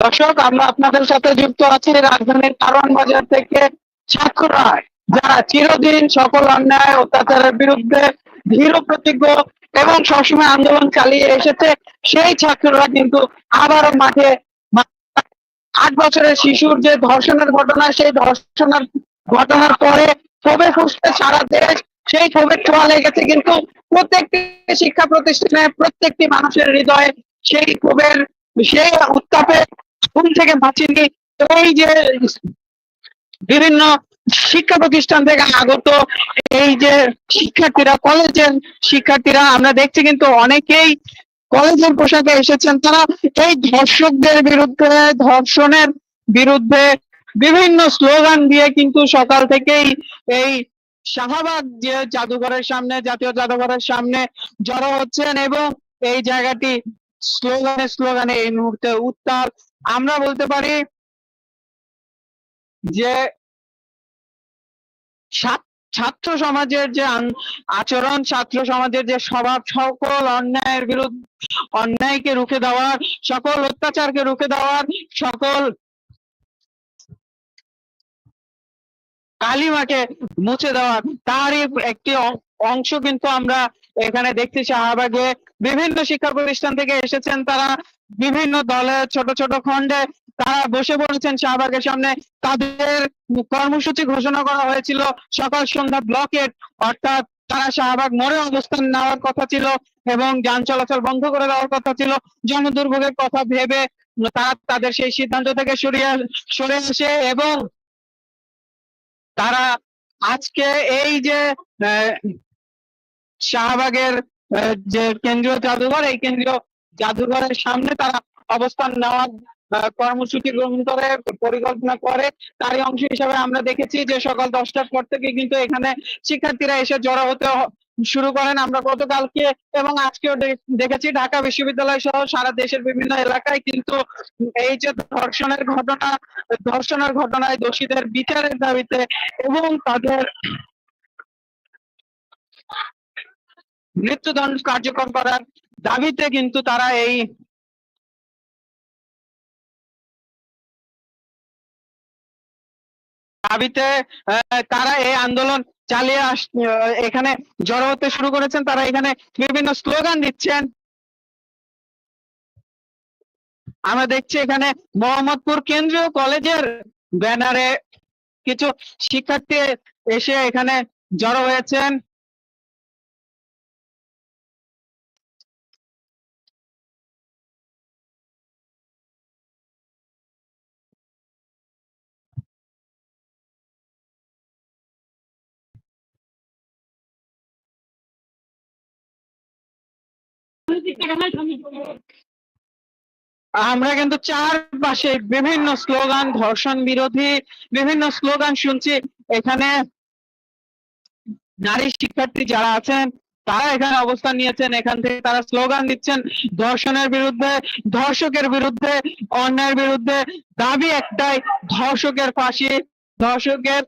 দর্শক, আমরা আপনাদের সাথে যুক্ত আছি রাজধানীর কারওয়ান বাজার থেকে ছাত্ররা যারা চিরদিন সকল অন্যায় অত্যাচারের বিরুদ্ধে দৃঢ় প্রতিজ্ঞ এবং সবসময় আন্দোলন চালিয়ে এসেছে। সেই ছাত্ররা কিন্তু আবারও মাঠে 8 বছরের শিশুর যে ধর্ষণের ঘটনা, সেই ধর্ষণের ঘটনার পরে ক্ষোভে ফুসছে সারা দেশ। সেই ক্ষোভের ছোঁয়া লেগেছে কিন্তু প্রত্যেকটি শিক্ষা প্রতিষ্ঠানে, প্রত্যেকটি মানুষের হৃদয়ে সেই ক্ষোভের, সেই উত্তাপে ঘুম থেকে বাঁচিনি। এই যে বিভিন্ন শিক্ষা প্রতিষ্ঠান থেকে আগত এই যে শিক্ষার্থীরা, কলেজের শিক্ষার্থীরা, আমরা দেখছি কিন্তু অনেকেই কলেজের পোশাকে এসেছেন। তারা এই ধর্ষকদের বিরুদ্ধে, ধর্ষণের বিরুদ্ধে বিভিন্ন স্লোগান দিয়ে কিন্তু সকাল থেকেই এই শাহবাগ যে জাদুঘরের সামনে, জাতীয় জাদুঘরের সামনে জড়ো হচ্ছেন এবং এই জায়গাটি স্লোগানে স্লোগানে এই মুহূর্তে উত্তাল। আমরা বলতে পারি যে ছাত্র সমাজের যে আচরণ, ছাত্র সমাজের যে স্বভাব, সকল অন্যায়ের বিরুদ্ধে, অন্যায়কে রুখে দেওয়ার, সকল অত্যাচারকে রুখে দেওয়ার, সকল কালিমাকে মুছে দেওয়ার, তারই একটি অংশ কিন্তু আমরা এখানে দেখছি। শাহবাগে বিভিন্ন শিক্ষা প্রতিষ্ঠান থেকে এসেছেন তারা, বিভিন্ন দলে ছোট ছোট খণ্ডে তারা বসে পড়েছেন শাহবাগের সামনে। তাদের কর্মসূচি ঘোষণা করা হয়েছিল সকাল সন্ধ্যা ব্লকেট, অর্থাৎ তারা শাহবাগ মোড়ে অবস্থান নেওয়ার কথা ছিল এবং যান চলাচল বন্ধ করে দেওয়ার কথা ছিল। জনদুর্ভোগের কথা ভেবে তারা তাদের সেই সিদ্ধান্ত থেকে সরে আসে এবং তারা আজকে এই যে শাহবাগের যে কেন্দ্রীয় জাদুঘর, এই কেন্দ্রীয় জাদুঘরের সামনে তারা অবস্থান নেওয়ার কর্মসূচি গ্রহণ করে, পরিকল্পনা করে। তারই অংশ হিসাবে আমরা দেখেছি যে সকাল 10টার পর থেকে কিন্তু এখানে শিক্ষার্থীরা এসে জড়ো হতে শুরু করেন। আমরা গতকালকে এবং আজকেও দেখেছি ঢাকা বিশ্ববিদ্যালয় সহ সারা দেশের বিভিন্ন এলাকায় কিন্তু এই যে ধর্ষণের ঘটনায় দোষীদের বিচারের দাবিতে এবং তাদের মৃত্যুদণ্ড কার্যকর করার দাবিতে কিন্তু তারা এই দাবিতে তারা এই আন্দোলন চালিয়ে এখানে জড়ো হতে শুরু করেছেন। তারা এখানে বিভিন্ন স্লোগান দিচ্ছেন। আমরা দেখছি এখানে মোহাম্মদপুর কেন্দ্রীয় কলেজের ব্যানারে কিছু শিক্ষার্থী এসে এখানে জড়ো হয়েছেন। আমরা কিন্তু চারপাশে বিভিন্ন স্লোগান, ধর্ষণ বিরোধী বিভিন্ন স্লোগান শুনছি। এখানে নারী শিক্ষার্থী যারা আছেন তারা এখানে অবস্থান নিয়েছেন, এখান থেকে তারা স্লোগান দিচ্ছেন ধর্ষণের বিরুদ্ধে, ধর্ষকের বিরুদ্ধে, অন্যায়ের বিরুদ্ধে। দাবি একটাই, ধর্ষকের ফাঁসি, ধর্ষকের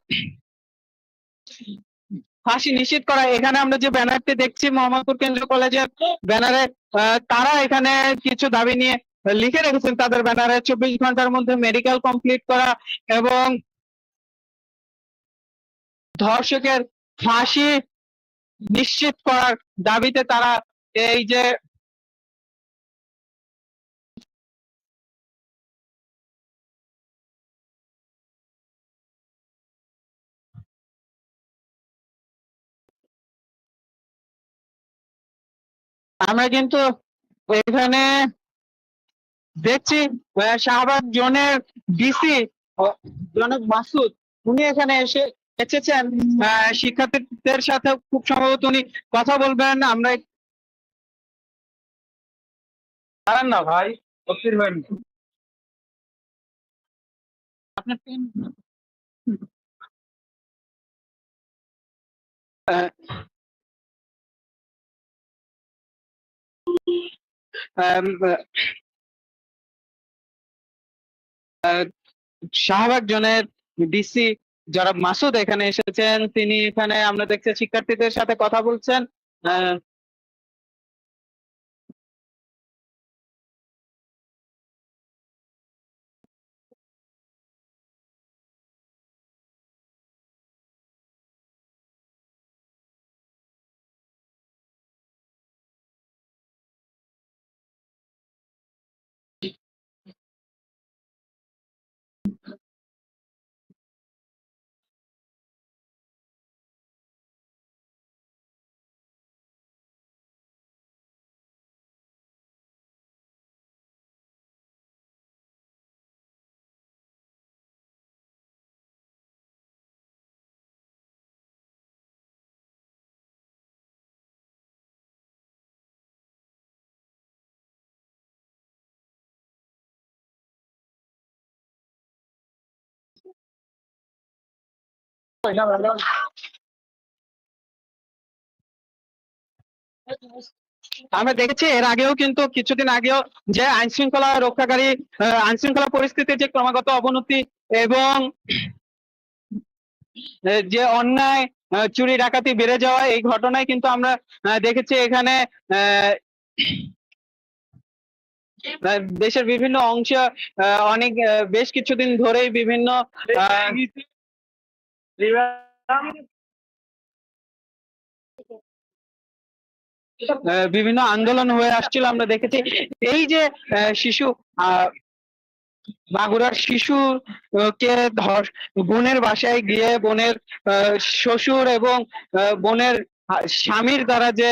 ফাঁসি নিশ্চিত করা। এখানে আমরা যে ব্যানারটি দেখছি মোহাম্মদপুর কেন্দ্রীয় কলেজের ব্যানারে, তারা এখানে কিছু দাবি নিয়ে লিখে রেখেছেন তাদের ব্যানারে। 24 ঘন্টার মধ্যে মেডিকেল কমপ্লিট করা এবং ধর্ষকের ফাঁসি নিশ্চিত করার দাবিতে তারা এই যে আমরা কিন্তু এখানে দেখছি শাহবাগ জোনের ডিসি জনাব মাসুদ, উনি এখানে এসেছেন শিক্ষার্থীদের সাথে। খুব সম্ভবত উনি কথা বলবেন। আমরা দাঁড়ান না ভাই, অস্থির হবেন না। আপনার পেন আহ, আহ, আহ, শাহবাগ জোনের ডিসি জনাব মাসুদ এখানে এসেছেন। তিনি এখানে আমরা দেখছি শিক্ষার্থীদের সাথে কথা বলছেন। আহ, আমরা দেখেছি এর আগেও কিন্তু কিছুদিন আগেও যে আইন শৃঙ্খলা রক্ষাকারী আইন শৃঙ্খলা পরিস্থিতির যে ক্রমাগত অবনতি এবং যে অন্যায় চুরি ডাকাতি বেড়ে যাওয়া এই ঘটনায় কিন্তু আমরা দেখেছি এখানে আহ, দেশের বিভিন্ন অংশে অনেক বেশ কিছুদিন ধরেই বিভিন্ন আহ, বিভিন্ন আন্দোলন হয়ে আসছিল আমরা দেখেছি এই যে শিশু মাগুরার শিশু কে বোনের বাসায় গিয়ে বোনের শ্বশুর এবং বোনের স্বামীর দ্বারা যে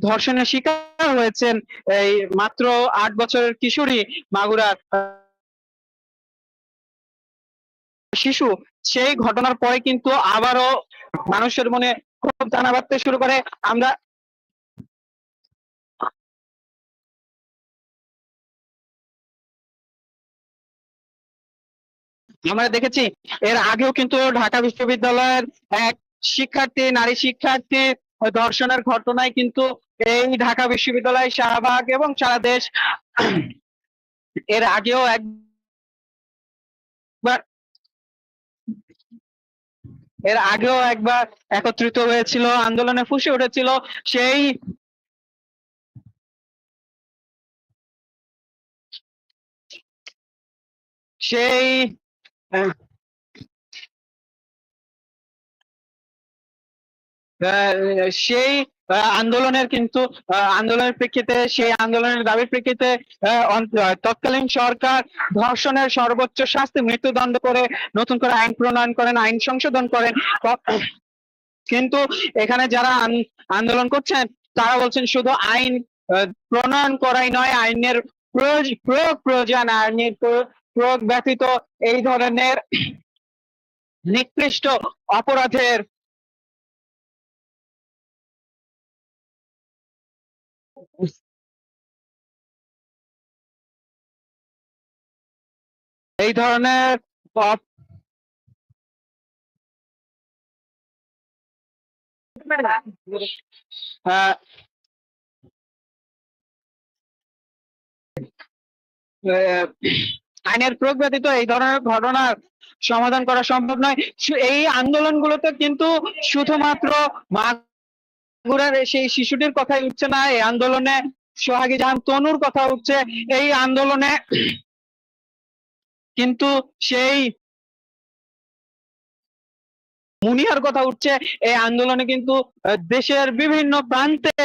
ধর্ষণের শিকার হয়েছেন এই মাত্র 8 বছরের কিশোরী মাগুরার শিশু, সেই ঘটনার পরে কিন্তু আবারও মানুষের মনে ক্ষোভ দানা বাঁধতে শুরু করে। আমরা আমরা দেখেছি এর আগেও কিন্তু ঢাকা বিশ্ববিদ্যালয়ের এক শিক্ষার্থী নারী শিক্ষার্থী ধর্ষণের ঘটনায় কিন্তু এই ঢাকা বিশ্ববিদ্যালয় শাহবাগ এবং সারা দেশ এর আগেও একবার একত্রিত হয়েছিল, আন্দোলনে ফুঁসে উঠেছিল সেই সেই সেই আন্দোলনের কিন্তু আন্দোলনের প্রেক্ষিতে সেই আন্দোলনের দাবির প্রেক্ষিতে তৎকালীন সরকার ধর্ষণের সর্বোচ্চ শাস্তি মৃত্যুদণ্ড করে নতুন করে আইন প্রণয়ন করেন, আইন সংশোধন করেন। কিন্তু এখানে যারা আন্দোলন করছেন তারা বলছেন শুধু আইন প্রণয়ন করাই নয়, আইনের প্রয়োগ প্রয়োজন, আইনের প্রয়োগ ব্যতীত এই ধরনের নিকৃষ্ট অপরাধের এই ধরনের আহ, আইনের প্রয়োগ ব্যতীত এই ধরনের ঘটনার সমাধান করা সম্ভব নয়। এই আন্দোলনগুলোতে কিন্তু শুধুমাত্র মাগুরার সেই শিশুটির কথাই উঠছে না, এই আন্দোলনে সোহাগী জাহান তনুর কথা উঠছে, এই আন্দোলনে কিন্তু সেই মুনিয়ার কথা উঠছে। এই আন্দোলনে কিন্তু দেশের বিভিন্ন প্রান্তে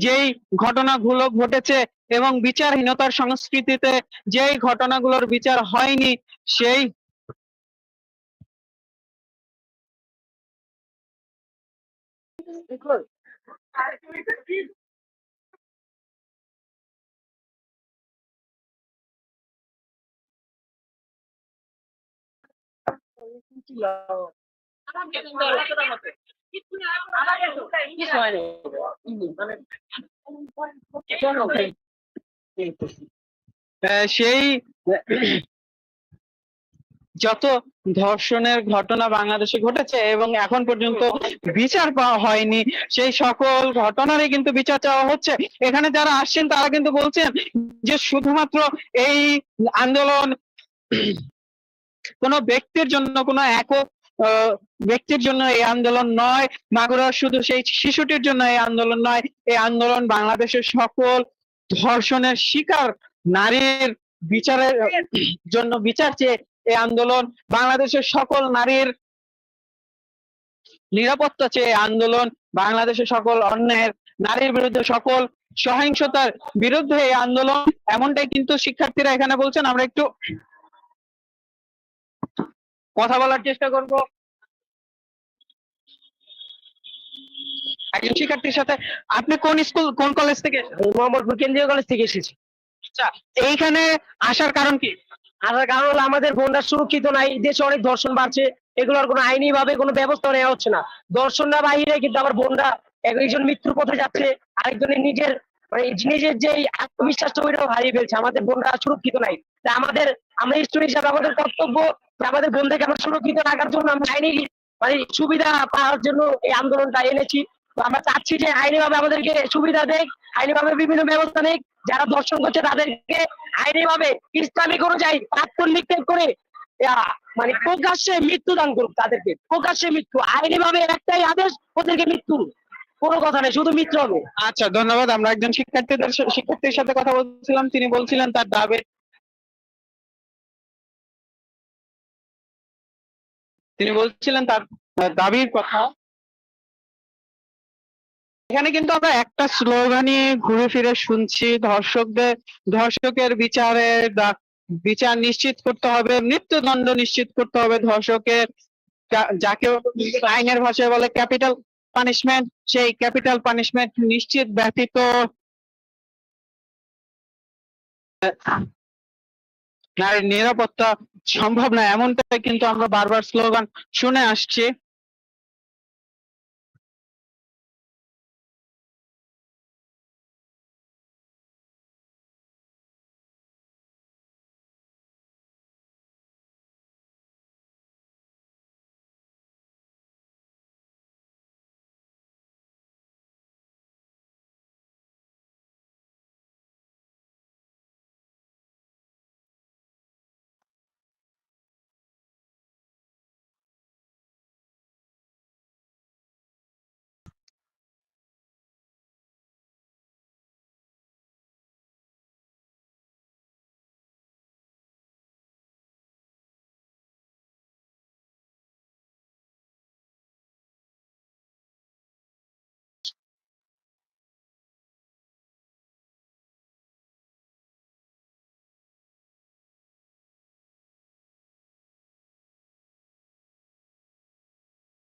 যেই ঘটনাগুলো ঘটেছে এবং বিচারহীনতার সংস্কৃতিতে যেই ঘটনাগুলোর বিচার হয়নি সেই সেই যত ধর্ষণের ঘটনা বাংলাদেশে ঘটেছে এবং এখন পর্যন্ত বিচার পাওয়া হয়নি, সেই সকল ঘটনারই কিন্তু বিচার চাওয়া হচ্ছে। এখানে যারা আসছেন তারা কিন্তু বলছেন যে শুধুমাত্র এই আন্দোলন কোনো ব্যক্তির জন্য, কোনো একক ব্যক্তির জন্য এই আন্দোলন নয়, মাগুরার শুধু সেই শিশুটির জন্য এই আন্দোলন নয়, এই আন্দোলন বাংলাদেশের সকল ধর্ষণের শিকার নারীর বিচারের জন্য বিচার চেয়ে এই আন্দোলন, বাংলাদেশের সকল নারীর নিরাপত্তা চেয়ে আন্দোলন, বাংলাদেশের সকল অন্যায়ের নারীর বিরুদ্ধে সকল সহিংসতার বিরুদ্ধে এই আন্দোলন, এমনটাই কিন্তু শিক্ষার্থীরা এখানে বলছেন। আমরা একটু কথা বলার চেষ্টা করব একজন শিক্ষার্থীর সাথে। আপনি কোন স্কুল, কোন কলেজ থেকে? মোহাম্মদপুর কেন্দ্রীয় কলেজ থেকে এসেছি। আচ্ছা, এইখানে আসার কারণ কি? আসার কারণ হলো আমাদের বোনরা সুরক্ষিত নাই, দেশে অনেক ধর্ষণ বাড়ছে, এগুলোর কোনো আইনি ভাবে কোনো ব্যবস্থা নেওয়া হচ্ছে না। ধর্ষণটা বাহিরে কিন্তু আমার বোনরা একজন মৃত্যুর পথে যাচ্ছে, আরেকজনের নিজের মানে নিজের যে আত্মবিশ্বাসটা ওইটাও হারিয়ে ফেলছে। আমাদের বোনরা সুরক্ষিত নাই, তা আমরা স্টুডেন্ট হিসাবে আমাদের কর্তব্য যে আমাদের বোনদেরকে আমরা সুরক্ষিত রাখার জন্য আমরা আইনি মানে সুবিধা পাওয়ার জন্য এই আন্দোলনটা এনেছি। তো আমরা চাচ্ছি যে আইনিভাবে আমাদেরকে সুবিধা দেখ, আইনিভাবে বিভিন্ন ব্যবস্থা নেই, যারা ধর্ষণ করছে তাদেরকে আইনিভাবে ইসলামিক অনুযায়ী পাথর নিক্ষেপ করে মানে প্রকাশ্যে মৃত্যুদান করুক, তাদেরকে প্রকাশ্যে মৃত্যু, আইনিভাবে একটাই আদেশ, ওদেরকে মৃত্যু, কোনো কথা নেই, শুধু মৃত্যু হবে। আচ্ছা, ধন্যবাদ। আমরা একজন শিক্ষার্থীর সাথে কথা বলছিলাম, তিনি বলছিলেন তার দাবির কথা। এখানে কিন্তু আমরা একটা স্লোগানই ঘুরে ফিরে শুনছি, ধর্ষকের বিচার নিশ্চিত করতে হবে, মৃত্যুদণ্ড নিশ্চিত করতে হবে ধর্ষকের, যাকে আইনের ভাষায় বলে ক্যাপিটাল পানিশমেন্ট, সেই ক্যাপিটাল পানিশমেন্ট নিশ্চিত ব্যতীত নারীর নিরাপত্তা সম্ভব না, এমনটাই কিন্তু আমরা বারবার স্লোগান শুনে আসছি।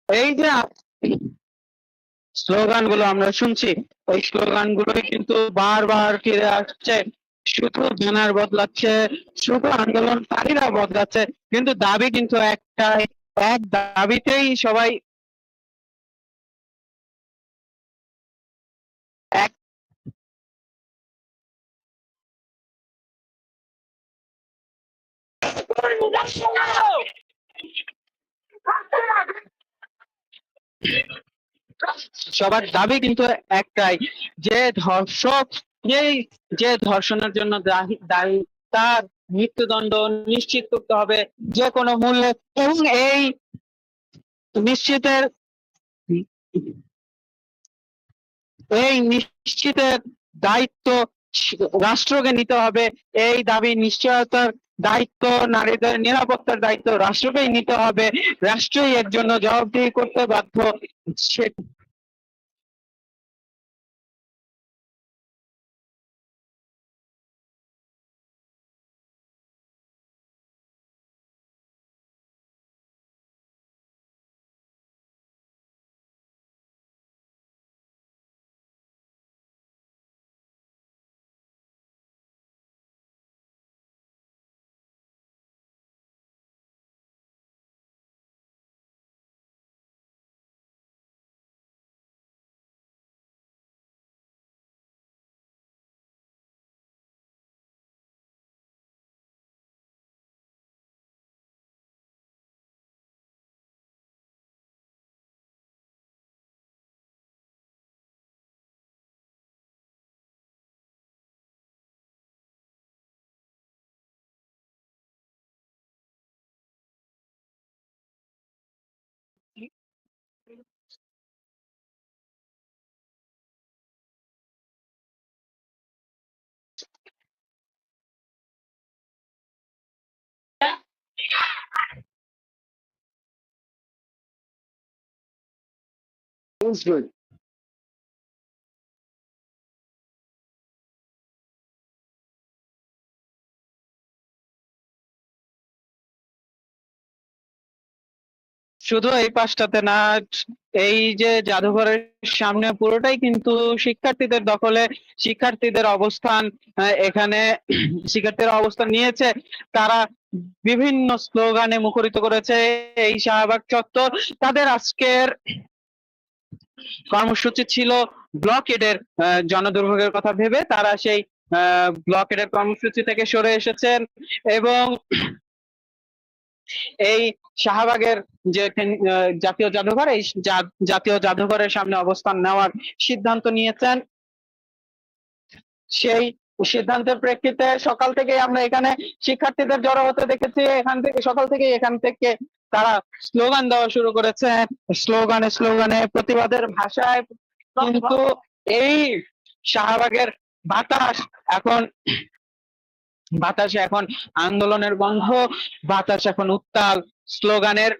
এই যে স্লোগান গুলো আমরা শুনছি, ওই স্লোগান গুলোই কিন্তু বারবার ফিরে আসছে, শুধু ব্যানার বদলাচ্ছে, শুধু আন্দোলনকারীরা বদলাচ্ছে, কিন্তু দাবি কিন্তু একটাই, এক দাবিতেই সবাই এক। সবার দাবি কিন্তু একটাই, যে ধর্ষক, যেই যে ধর্ষণের জন্য দায়ী তার মৃত্যুদণ্ড নিশ্চিত করতে হবে যে কোনো মূল্যে, এবং এই নিশ্চিতের নিশ্চিতের দায়িত্ব রাষ্ট্রকে নিতে হবে। এই দাবি নিশ্চয়তার দায়িত্ব, নারীদের নিরাপত্তার দায়িত্ব রাষ্ট্রকেই নিতে হবে, রাষ্ট্রই এর জন্য জবাবদিহি করতে বাধ্য। শুধু এই পাশটাতে না, এই যে জাদুঘরের সামনে পুরোটাই কিন্তু শিক্ষার্থীদের দখলে, শিক্ষার্থীদের অবস্থান, এখানে শিক্ষার্থীরা অবস্থান নিয়েছে, তারা বিভিন্ন স্লোগানে মুখরিত করেছে এই শাহবাগ চত্বর। তাদের আজকের কর্মসূচি ছিল ব্লকেডের, জনদুর্ভোগের কথা ভেবে তারা সেই ব্লকেডের কর্মসূচি থেকে সরে এসেছেন, এবং এই শাহবাগের যে জাতীয় জাদুঘর, এই জাতীয় জাদুঘরের সামনে অবস্থান নেওয়ার সিদ্ধান্ত নিয়েছেন। সেই সিদ্ধান্তের প্রেক্ষিতে সকাল থেকে আমরা এখানে শিক্ষার্থীদের জড়ো হতে দেখেছি। সকাল থেকে এখান থেকে তারা স্লোগান দেওয়া শুরু করেছে, স্লোগানে প্রতিবাদের ভাষায়। কিন্তু এই শাহবাগের বাতাস এখন বাতাসে এখন আন্দোলনের গন্ধ, বাতাস এখন উত্তাল স্লোগানের।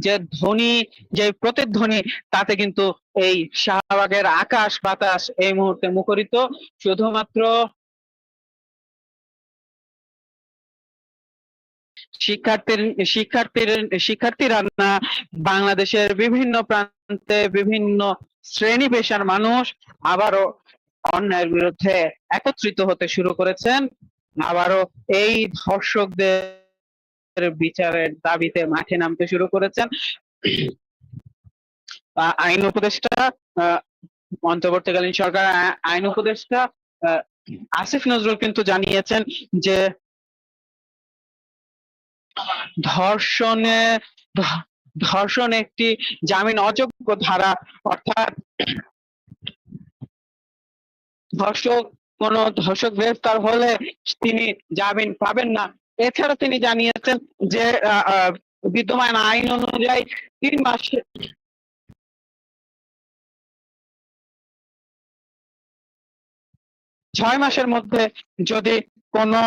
যে ধ্বনি, যে প্রতিধ্বনি, তাতে কিন্তু এই শাহবাগের আকাশ বাতাস এই মুহূর্তে মুখরিত। শুধুমাত্র শিক্ষার্থীরা না, বাংলাদেশের বিভিন্ন প্রান্তে বিভিন্ন শ্রেণী পেশার মানুষ আবারও অন্যায়ের বিরুদ্ধে একত্রিত হতে শুরু করেছেন। আবারও এই ধর্ষকদের বিচারের দাবিতে মাঠে নামতে শুরু করেছেন। আইন উপদেষ্টা, অন্তর্বর্তীকালীন সরকার আইন উপদেষ্টা আসিফ নজরুল কিন্তু জানিয়েছেন যে ধর্ষণে ধর্ষণ একটি জামিন অযোগ্য ধারা, অর্থাৎ ধর্ষক গ্রেফতার হলে তিনি জামিন পাবেন না। এছাড়া তিনি জানিয়েছেন যে বিদ্যমান আইন অনুযায়ী 6 মাসের মধ্যে যদি কোনো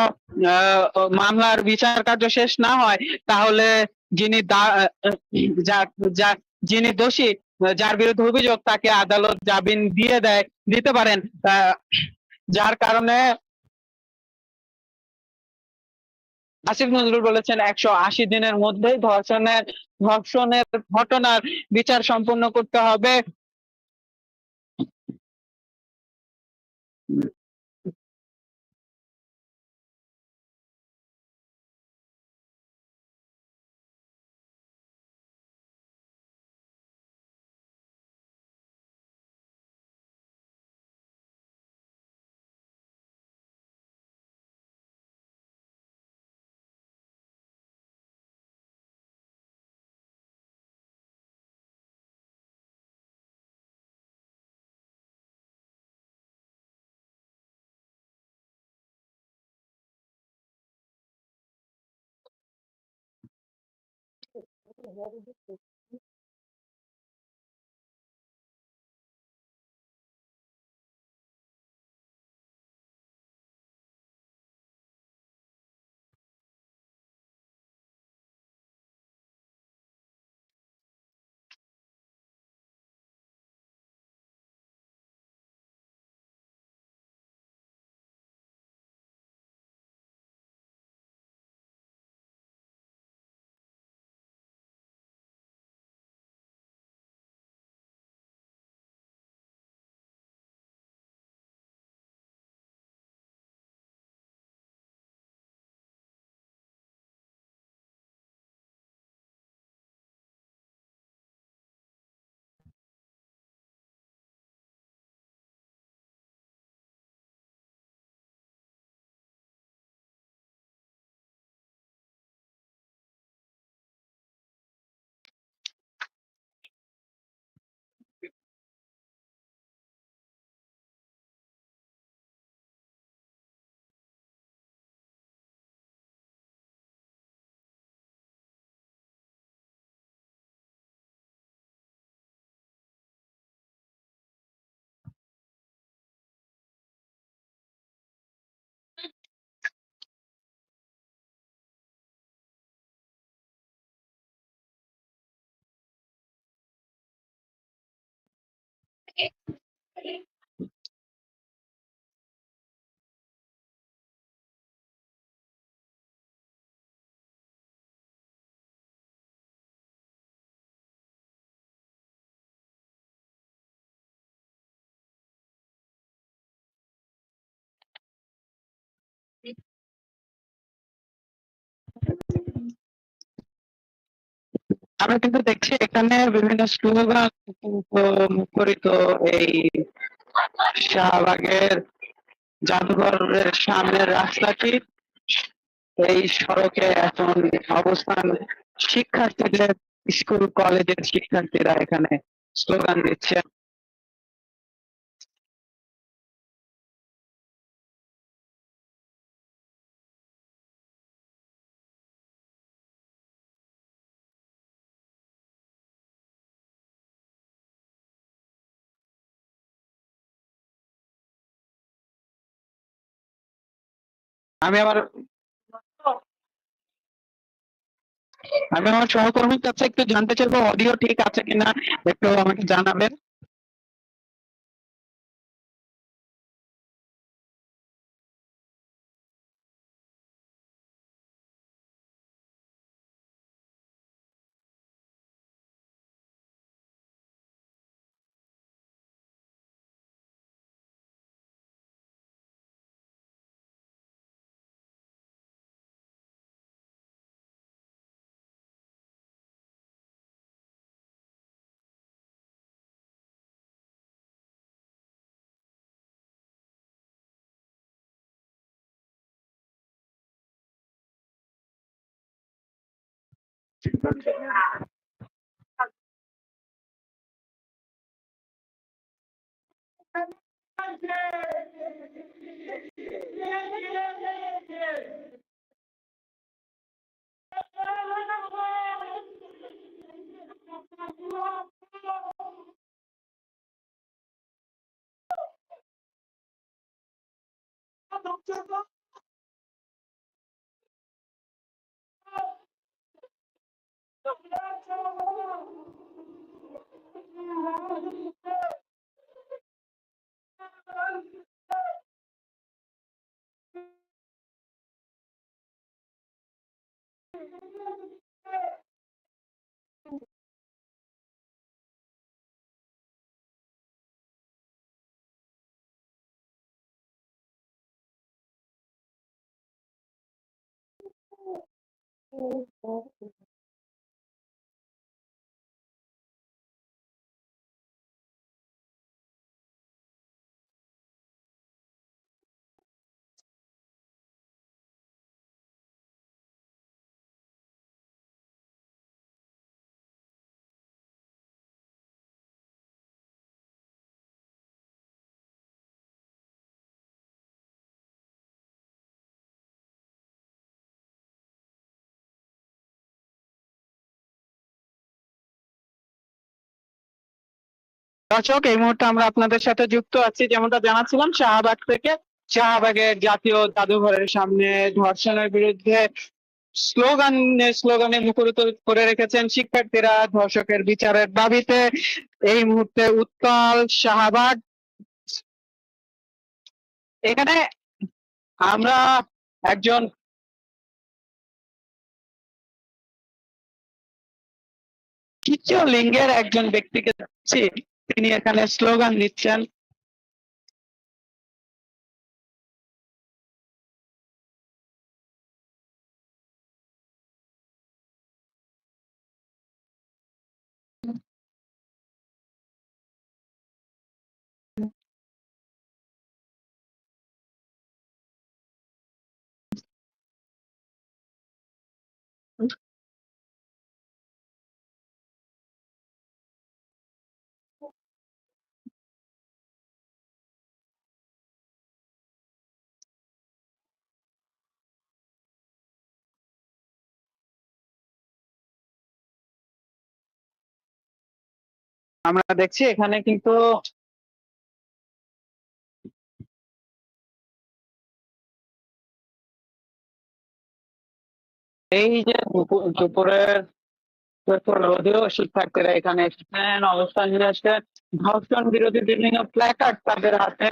মামলার বিচার কার্য শেষ না হয়, তাহলে যিনি যিনি দোষী, যার বিরুদ্ধে অভিযোগ, তাকে আদালত জামিন দিতে পারেন। যার কারণে আসিফ নজরুল বলেছেন 180 দিনের মধ্যেই ধর্ষণের ঘটনার বিচার সম্পন্ন করতে হবে। আমরা কিন্তু দেখছি এখানে বিভিন্ন স্লোগান মুখরিত এই শাহবাগের জাদুঘরের সামনের রাস্তাটি। এই সড়কে এখন অবস্থান শিক্ষার্থীদের, স্কুল কলেজের শিক্ষার্থীরা এখানে স্লোগান দিচ্ছে। আমি আমার আমি আমার সহকর্মীর কাছে একটু জানতে চাইবো অডিও ঠিক আছে কিনা, একটু আমাকে জানাবেন। দর্শক, এই মুহূর্তে আমরা আপনাদের সাথে যুক্ত আছি, যেমনটা জানাচ্ছিলাম, শাহবাগ থেকে। শাহবাগের জাতীয় জাদুঘরের সামনে ধর্ষণের বিরুদ্ধে স্লোগানে মুখরিত করে রেখেছেন শিক্ষার্থীরা ধর্ষকের বিচারের দাবিতে। এই মুহূর্তে উত্তাল শাহবাগ। এখানে আমরা একজন তৃতীয় লিঙ্গের একজন ব্যক্তিকে দেখছি, তিনি এখানে স্লোগান দিচ্ছেন। আমরা দেখছি এখানে কিন্তু এই যে দুপুরের রোদেও শিক্ষার্থীরা এখানে এসেছেন, অবস্থান নিয়ে আসছেন। ধর্ষণ বিরোধী বিভিন্ন প্ল্যাকার্ড তাদের হাতে।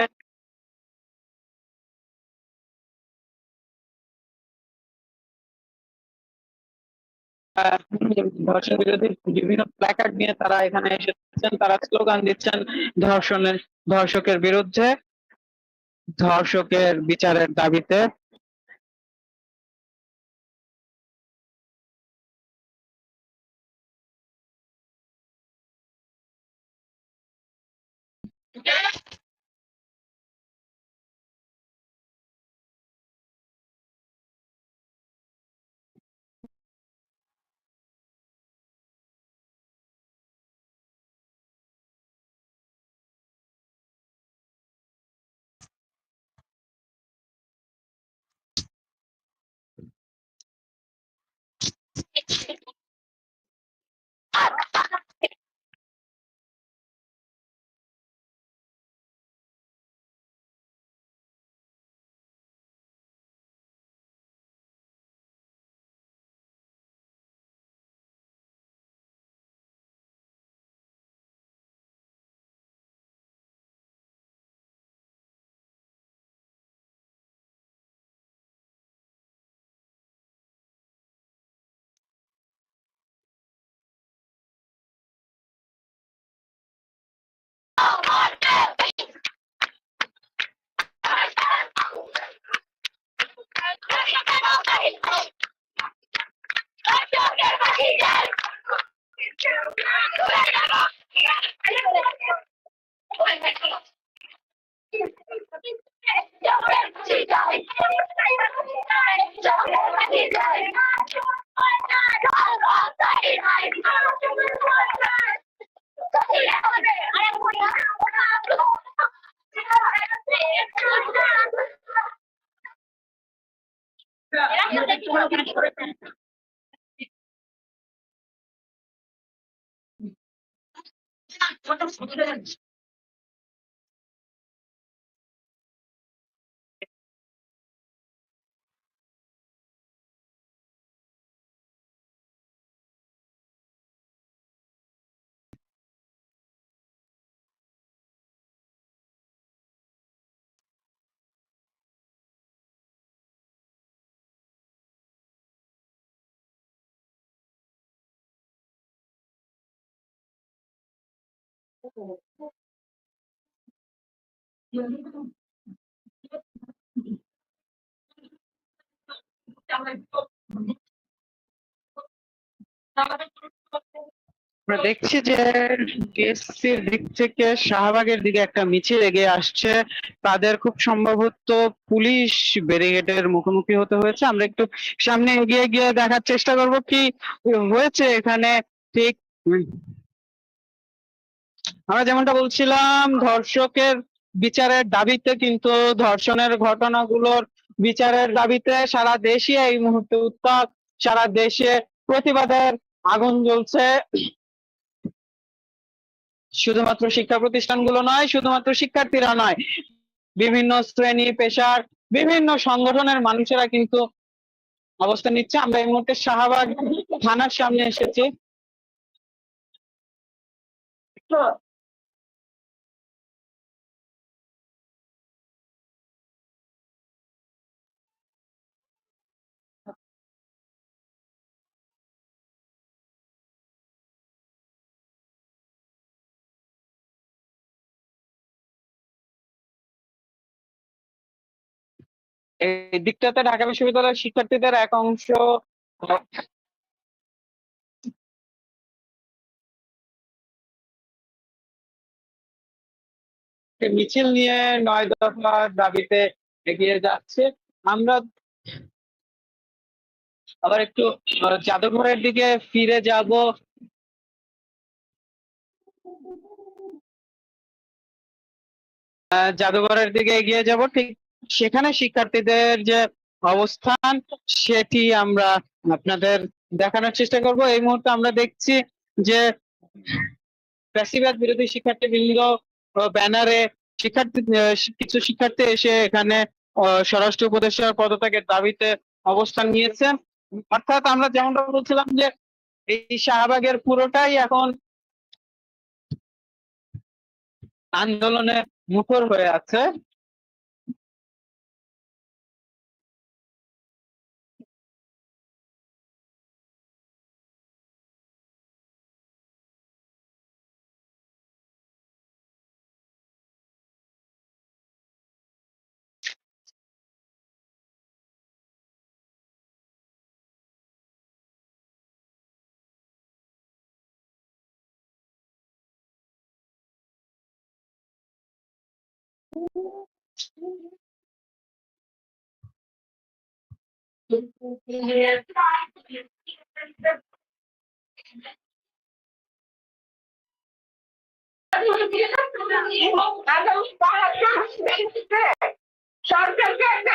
আহ, ধর্ষণ বিরোধী বিভিন্ন প্ল্যাকার্ড নিয়ে তারা এখানে এসেছেন, তারা স্লোগান দিচ্ছেন ধর্ষণের ধর্ষকের বিরুদ্ধে, ধর্ষকের বিচারের দাবিতে। আমরা দেখছি যে টিএসসির দিক থেকে শাহবাগের দিকে একটা মিছিল এগিয়ে আসছে। তাদের খুব সম্ভবত পুলিশ ব্যারিকেডের মুখোমুখি হতে হয়েছে। আমরা একটু সামনে এগিয়ে গিয়ে দেখার চেষ্টা করব কি হয়েছে এখানে ঠিক। আমরা যেমনটা বলছিলাম, ধর্ষকের বিচারের দাবিতে কিন্তু ধর্ষণের ঘটনাগুলোর বিচারের দাবিতে সারা দেশে এই মুহূর্তে উত্তাপ। সারা দেশে প্রতিবাদের আগুন জ্বলছে। শুধুমাত্র শিক্ষা প্রতিষ্ঠানগুলো নয়, শুধুমাত্র শিক্ষার্থীরা নয়, বিভিন্ন শ্রেণী পেশার বিভিন্ন সংগঠনের মানুষেরা কিন্তু অবস্থান নিচ্ছে। আমরা এই মুহূর্তে শাহবাগ থানার সামনে এসেছি। এই দিকটাতে ঢাকা বিশ্ববিদ্যালয়ের শিক্ষার্থীদের এক অংশ মিছিল নিয়ে 9 দফা দাবিতে এগিয়ে যাচ্ছে। আমরা আবার একটু জাদুঘরের দিকে ফিরে যাব। জাদুঘরের দিকে এগিয়ে যাব, ঠিক সেখানে শিক্ষার্থীদের যে অবস্থান সেটি আমরা আপনাদের দেখানোর চেষ্টা করব। এই মুহূর্তে আমরা দেখছি যে ফ্যাসিবাদ বিরোধী শিক্ষার্থী বৃন্দ ব্যানারে শিক্ষার্থী কিছু শিক্ষার্থী এসে এখানে স্বরাষ্ট্র উপদেষ্টার পদত্যাগের দাবিতে অবস্থান নিয়েছে। অর্থাৎ আমরা যেমনটা বলছিলাম যে এই শাহবাগের পুরোটাই এখন আন্দোলনে মুখর হয়ে আছে। সরকারকে একটা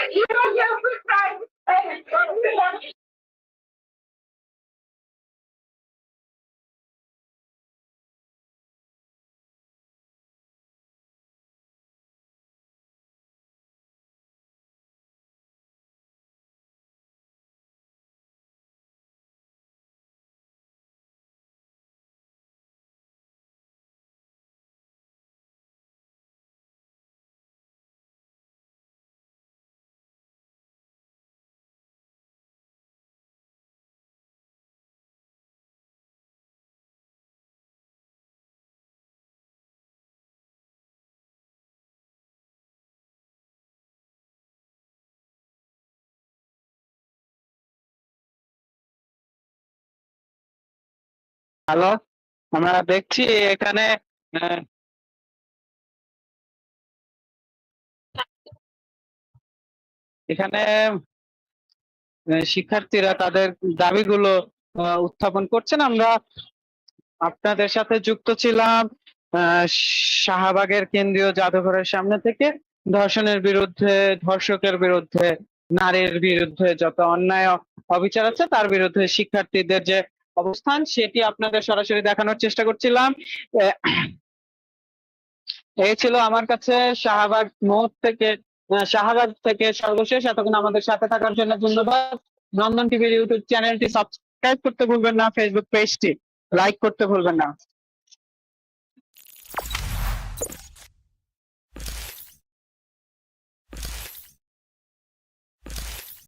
হ্যালো, আমরা দেখছি এখানে আহ, এখানে শিক্ষার্থীরা তাদের দাবিগুলো উত্থাপন করছেন। আমরা আপনাদের সাথে যুক্ত ছিলাম আহ, শাহবাগের কেন্দ্রীয় জাদুঘরের সামনে থেকে। ধর্ষণের বিরুদ্ধে, ধর্ষকের বিরুদ্ধে, নারীর বিরুদ্ধে যত অন্যায় অবিচার আছে তার বিরুদ্ধে শিক্ষার্থীদের যে অবস্থান সেটি আপনাদের সরাসরি দেখানোর চেষ্টা করছিলাম। আহ, এই ছিল আমার কাছে শাহবাগ মোড় থেকে, শাহবাগ থেকে সর্বশেষ। এতক্ষণ আমাদের সাথে থাকার জন্য ধন্যবাদ। নন্দন টিভির ইউটিউব চ্যানেলটি সাবস্ক্রাইব করতে ভুলবেন না, ফেসবুক পেজটি লাইক করতে ভুলবেন না।